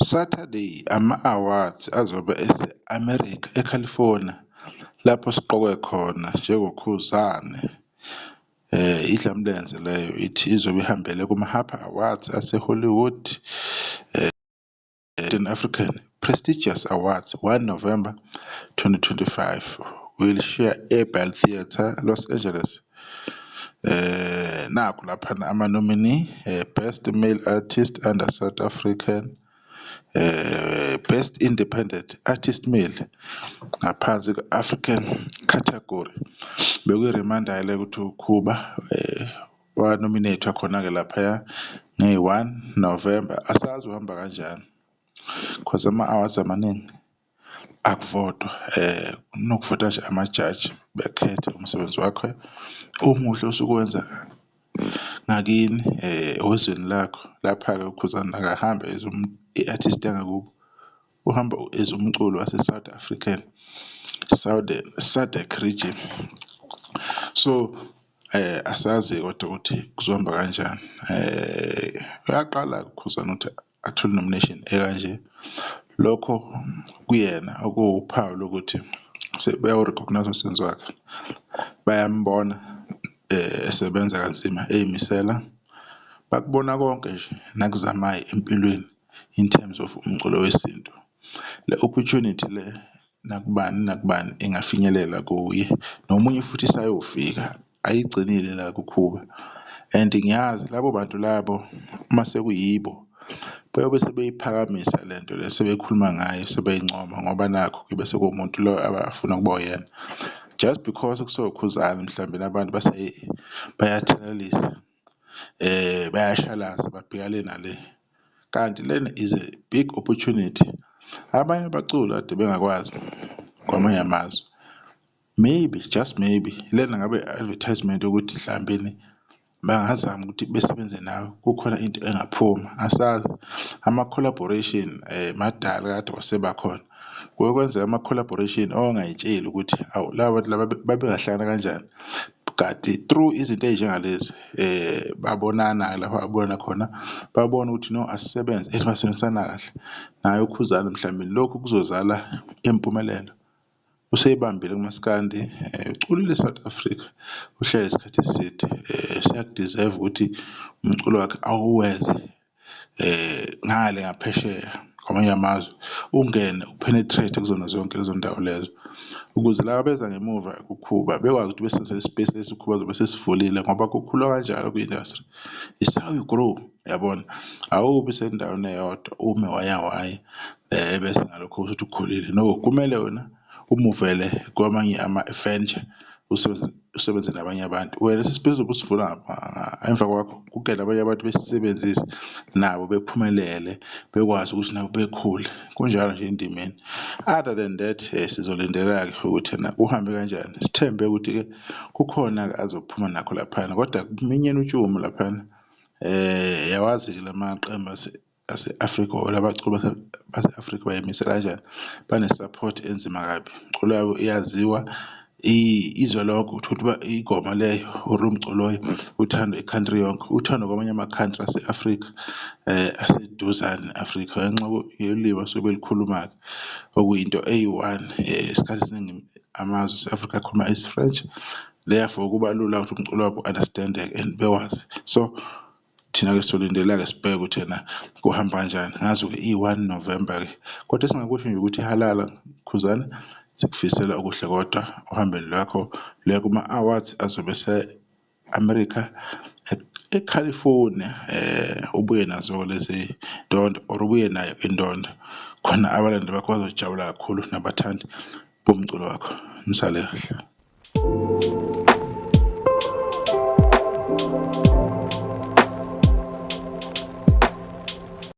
Saturday ama-awards azobe ese-America eCalifornia lapho siqokwe khona njengokhuzane. Idlamlenze leyo ithi izobe ihambele kuma-Harper Awards ase-Hollywood, African Prestigious Awards 1 November 2025 will share eBell Theatre, Los Angeles. Nakhu laphana ama-nominee, Best Male Artist under South African, Best Independent Artist Male ngaphansi African category. Bekuyi-reminder le ukuthi uKhuba wanominate khona-ke laphaya nge-1 November. Asazi uhamba kanjani cause ama-awards amaningi akuvotwa, kunokuvota nje amajaji bekhethe umsebenzi wakhe omuhle osuke wenza ngakini owezweni lakho. Lapha-ke uKhuzani akahambe i-artist yangakubo, uhamba as umculi wase-South African SADC region. So asazi kodwa ukuthi kuzohamba kanjani. Uyaqala uKhuzani ukuthi athole nomination ekanje. Lokho kuyena okuwuphawu lokuthi bayawurecognize umsebenzi wakhe, bayambona esebenza kanzima ey'misela. Bakubona konke nje nakuzamayo empilweni in terms of umculo wesintu. Le opportunity le nakubani engafinyelela kuye, nomunye futhi isayofika, ayigcinile la kuKhuba. And ngiyazi labo bantu labo uma sekuyibo bayobe sebeyiphakamisa lento le, sebekhuluma ngayo, sebeyincoma ngoba nakho kube sekuwumuntu lo abafuna ukuba uyena. Just because kusokhuzani mhlawumbe nabantu bayathelelisa, bayashalaza babhekane nale, kanti lena is a big opportunity. Abanye abaculi kade bengakwazi kwamanye amazwe, maybe just maybe lena ngabe advertisement ukuthi mhlawumbe bangazama ukuthi besebenze nawe, kukhona into engaphuma. Asazi ama-collaboration madala kade wasebakhona, kwekwenzeka ama-collaboration ongayitsheli ukuthi awu laba bantu laba babengahlangana kanjani, kanti through izinto ey'njengalezi babonana lapho abona khona, babona ukuthi no asisebenze basebenzisana kahle. Naye uKhuzani mhlawumbe lokhu kuzozala impumelelo. Useyibambile kumaskandi, uculile eSouth Africa, uhlale isikhathi eside, uyakudeserve ukuthi umculo wakhe awuweze ngale ngaphesheya kwamanye amazwe, ungene upenetrate kuzona zonke lezo ndawo lezo, ukuze laba beza ngemuva kuKhuba bekwazi ukuthi besebenzise space lesi uKhuba zobe sesivulile, ngoba kukhula kanjalo kwi-industry. It's how you grow, yabona. Awubi sendaweni eyodwa ume waya bese ngalokho uthi ukhulile. No, kumele wena umuvele kwamanye ama-venture, usebenze nabanye abantu. Wena sesiphezulu ubusivula emva kwakho kugenda abanye abantu besisebenzise nabo bephumelele, bekwazi ukuthi nabo bekhule. Kunjalo nje endimeni. Other than that sizolindela-ke ukuthi na uhambe kanjani. Sithembe ukuthi-ke kukhona-ke azophuma nakho laphana, kodwa kuminyene utshumo laphana. Yawazi lamaqembu ase-Africa or labaculi base-Africa bayimisela kanjani, bane-support enzima kabi. Umculo yabo iyaziwa izwe lonke, ukuthi igoma leyo or umculo loyo uthandwa i-country yonke, uthandwa kwamanye ama-country ase-Africa aseduzane ne-Africa ngenxa yolimi asuke belikhuluma-ke, okuyinto eyi-one. Isikhathi esiningi amazwe ase-Africa akhuluma isi-French, therefore kuba lula ukuthi umculo wabo understand-eke and bewazi. So thina-ke sizolindela-ke sibheke ukuthi yena kuhamba kanjani. Ngazi-ke i-1 November-ke, kodwa esingakusho nje ukuthi halala Khuzani, sikufisela okuhle kodwa uhambeni lwakho luya kuma-awards azobe ase-America eCalifornia. Ubuye nazo lezi ndondo or ubuye nayo indondo, khona abalandeli bakho bazojabula kakhulu nabathandi bomculo wakho. Nisale kahle.